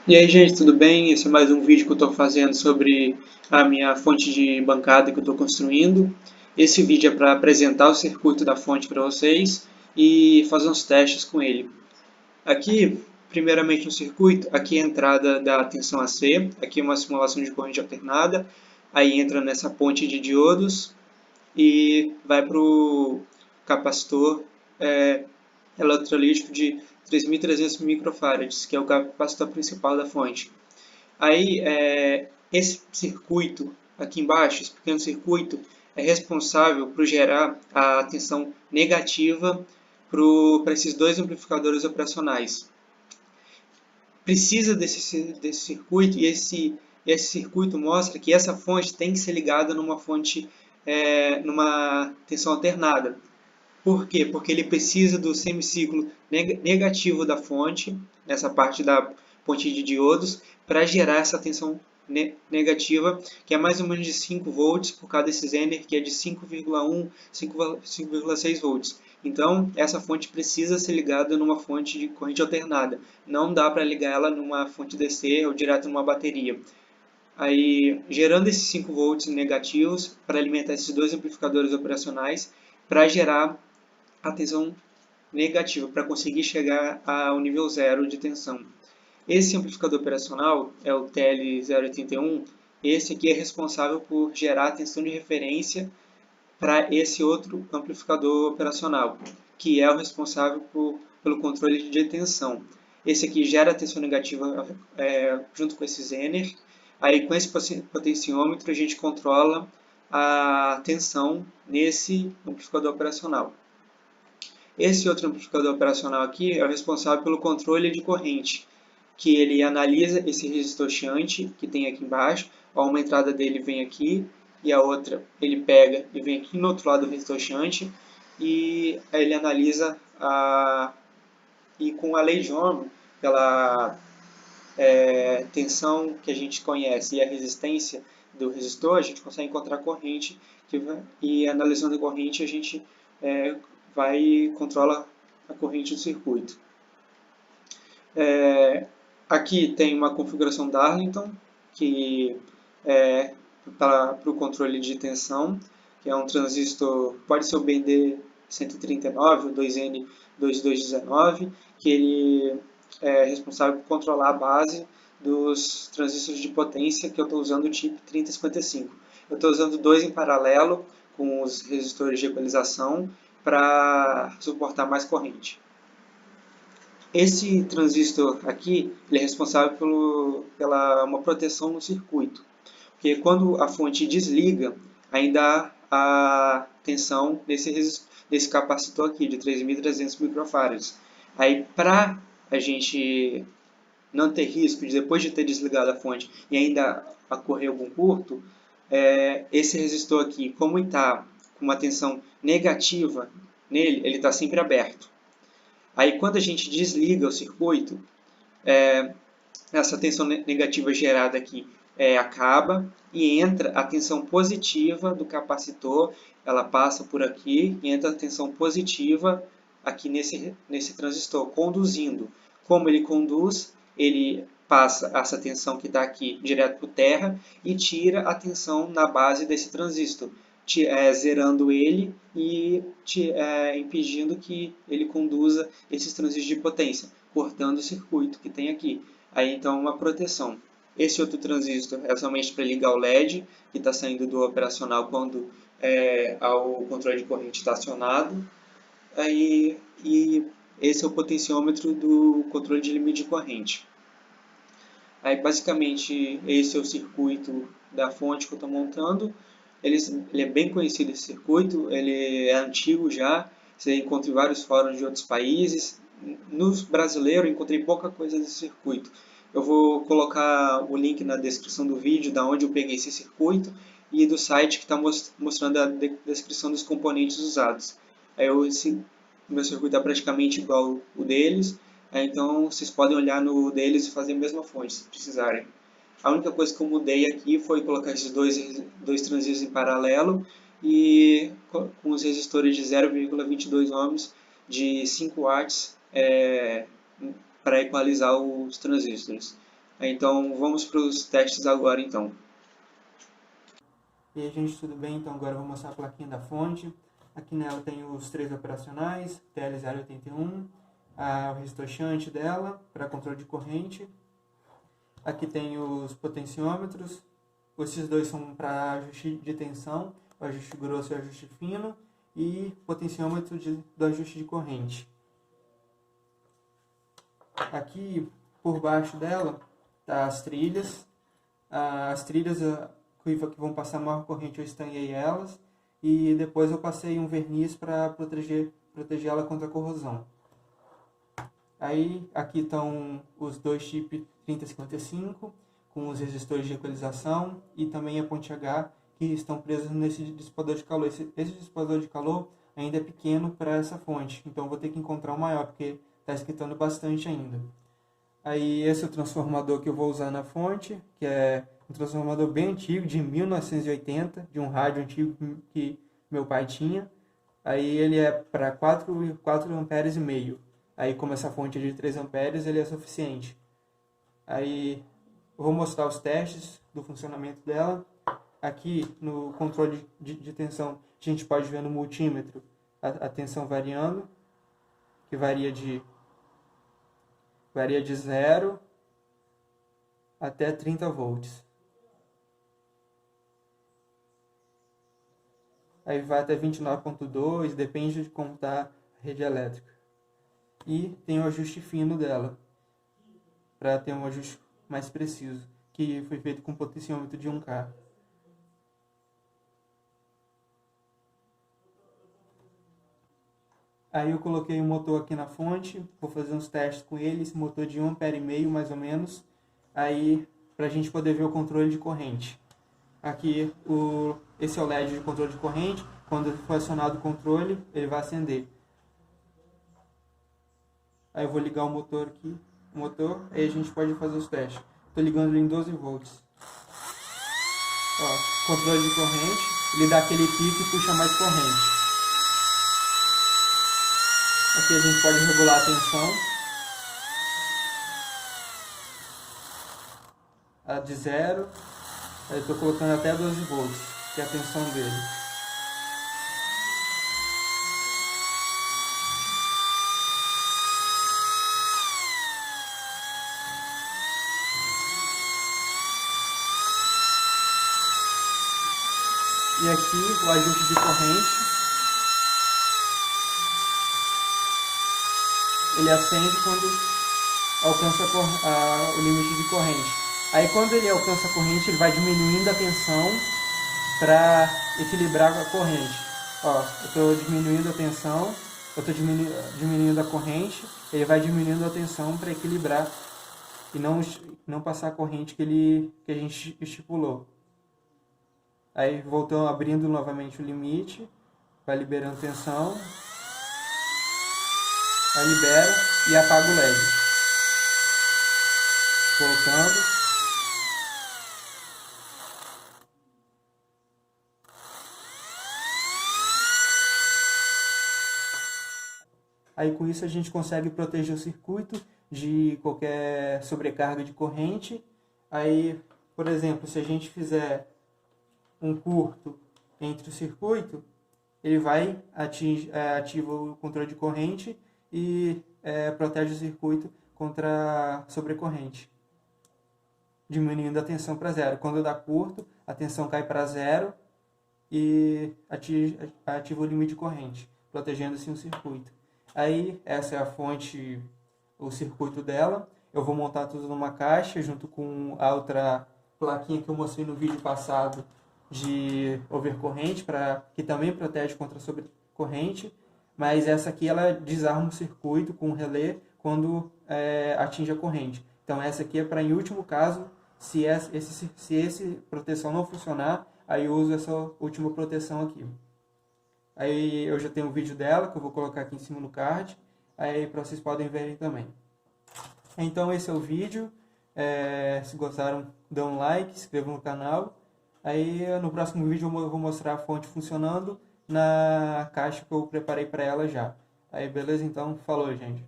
E aí, gente, tudo bem? Esse é mais um vídeo que eu estou fazendo sobre a minha fonte de bancada que eu estou construindo. Esse vídeo é para apresentar o circuito da fonte para vocês e fazer uns testes com ele. Aqui, primeiramente no circuito, aqui é a entrada da tensão AC, aqui é uma simulação de corrente alternada, aí entra nessa ponte de diodos e vai para o capacitor é, eletrolítico de 3.300 microfarads, que é o capacitor principal da fonte. Aí, esse circuito aqui embaixo, esse pequeno circuito, é responsável por gerar a tensão negativa para esses dois amplificadores operacionais. Precisa desse circuito e esse circuito mostra que essa fonte tem que ser ligada numa fonte, numa tensão alternada. Por quê? Porque ele precisa do semiciclo negativo da fonte, nessa parte da ponte de diodos, para gerar essa tensão negativa, que é mais ou menos de 5 volts por cada esse Zener, que é de 5,1, 5,6 volts. Então, essa fonte precisa ser ligada numa fonte de corrente alternada. Não dá para ligar ela numa fonte DC ou direto numa bateria. Aí, gerando esses 5 volts negativos para alimentar esses dois amplificadores operacionais, para gerar a tensão negativa, para conseguir chegar ao nível zero de tensão. Esse amplificador operacional é o TL081. Esse aqui é responsável por gerar a tensão de referência para esse outro amplificador operacional, que é o responsável pelo controle de tensão. Esse aqui gera a tensão negativa junto com esse Zener. Aí, com esse potenciômetro, a gente controla a tensão nesse amplificador operacional. Esse outro amplificador operacional aqui é o responsável pelo controle de corrente, que ele analisa esse resistor chiante que tem aqui embaixo. Uma entrada dele vem aqui e a outra ele pega e vem aqui no outro lado do resistor chiante, e aí ele analisa e com a lei de Ohm, pela tensão que a gente conhece e a resistência do resistor, a gente consegue encontrar corrente e analisando a corrente a gente controla a corrente do circuito. Aqui tem uma configuração Darlington, que é para o controle de tensão, que é um transistor, pode ser o BND139 ou 2N2219, que ele é responsável por controlar a base dos transistores de potência, que eu estou usando o tipo 3055. Eu estou usando dois em paralelo com os resistores de equalização para suportar mais corrente. Esse transistor aqui ele é responsável pela uma proteção no circuito, porque quando a fonte desliga, ainda há a tensão desse capacitor aqui de 3.300 microfarads. Aí, para a gente não ter risco de, depois de ter desligado a fonte e ainda ocorrer algum curto, esse resistor aqui, como está com uma tensão negativa nele, ele está sempre aberto. Aí, quando a gente desliga o circuito, essa tensão negativa gerada aqui acaba e entra a tensão positiva do capacitor. Ela passa por aqui e entra a tensão positiva aqui nesse transistor, conduzindo. Como ele conduz, ele passa essa tensão que está aqui direto para o terra e tira a tensão na base desse transistor, zerando ele e impedindo que ele conduza esses transistores de potência, cortando o circuito que tem aqui. Aí então uma proteção. Esse outro transistor é somente para ligar o LED, que está saindo do operacional quando o controle de corrente está acionado. E esse é o potenciômetro do controle de limite de corrente. Aí basicamente esse é o circuito da fonte que eu estou montando. Ele é bem conhecido esse circuito, ele é antigo já, você encontra em vários fóruns de outros países. No brasileiro eu encontrei pouca coisa desse circuito. Eu vou colocar o link na descrição do vídeo da onde eu peguei esse circuito e do site que está mostrando a descrição dos componentes usados. O meu circuito é praticamente igual o deles, então vocês podem olhar no deles e fazer a mesma fonte se precisarem. A única coisa que eu mudei aqui foi colocar esses dois transistores em paralelo e com os resistores de 0,22 ohms de 5 watts para equalizar os transistores. Então vamos para os testes agora então. E aí, gente, tudo bem? Então agora eu vou mostrar a plaquinha da fonte. Aqui nela tem os 3 operacionais, TL081, o resistor shunt dela para controle de corrente. Aqui tem os potenciômetros. Esses dois são para ajuste de tensão, o ajuste grosso e o ajuste fino, e potenciômetro do ajuste de corrente. Aqui por baixo dela tá as trilhas. As trilhas que vão passar maior corrente eu estanhei elas e depois eu passei um verniz para proteger ela contra a corrosão. Aí aqui estão os dois chips 3055 com os resistores de equalização e também a ponte H que estão presos nesse dissipador de calor. Esse dissipador de calor ainda é pequeno para essa fonte, então vou ter que encontrar um maior porque está esquentando bastante ainda. Aí esse é o transformador que eu vou usar na fonte, que é um transformador bem antigo, de 1980, de um rádio antigo que meu pai tinha. Aí ele é para 4 amperes e meio. Aí como essa fonte é de 3 amperes, ele é suficiente. Aí eu vou mostrar os testes do funcionamento dela. Aqui no controle de tensão, a gente pode ver no multímetro a tensão variando, que varia de 0 até 30 volts. Aí vai até 29.2, depende de como está a rede elétrica. E tem o ajuste fino dela, para ter um ajuste mais preciso, que foi feito com potenciômetro de 1K. Aí eu coloquei o motor aqui na fonte, vou fazer uns testes com ele, esse motor de 1,5 ampere mais ou menos, aí para a gente poder ver o controle de corrente. Aqui esse é o LED de controle de corrente, quando for acionado o controle, ele vai acender. Aí eu vou ligar o motor aqui, aí a gente pode fazer os testes. Estou ligando ele em 12 volts. Ó, controle de corrente, ele dá aquele pico e puxa mais corrente. Aqui a gente pode regular a tensão. A de 0. Aí eu estou colocando até 12 volts, que é a tensão dele. E aqui o ajuste de corrente. Ele acende quando alcança o limite de corrente. Aí quando ele alcança a corrente, ele vai diminuindo a tensão para equilibrar a corrente. Ó, eu estou diminuindo a tensão, eu estou diminuindo a corrente, ele vai diminuindo a tensão para equilibrar e não passar a corrente que a gente estipulou. Aí voltando, abrindo novamente o limite, vai liberando tensão. Aí libera e apaga o LED. Voltando. Aí com isso a gente consegue proteger o circuito de qualquer sobrecarga de corrente. Aí, por exemplo, se a gente fizer um curto entre o circuito, ele vai ativa o controle de corrente e protege o circuito contra sobrecorrente, diminuindo a tensão para 0. Quando dá curto, a tensão cai para 0 e ativa o limite de corrente, protegendo assim o circuito. Aí essa é a fonte, o circuito dela. Eu vou montar tudo numa caixa junto com a outra plaquinha que eu mostrei no vídeo passado de overcorrente, que também protege contra sobrecorrente. Mas essa aqui ela desarma o circuito com relé quando atinge a corrente. Então essa aqui é para, em último caso, se essa proteção não funcionar, aí eu uso essa última proteção aqui. Aí eu já tenho um vídeo dela que eu vou colocar aqui em cima no card, aí vocês podem verem também. Então esse é o vídeo. Se gostaram, dão um like, se inscrevam no canal. Aí no próximo vídeo eu vou mostrar a fonte funcionando na caixa que eu preparei para ela já. Aí beleza? Então falou, gente.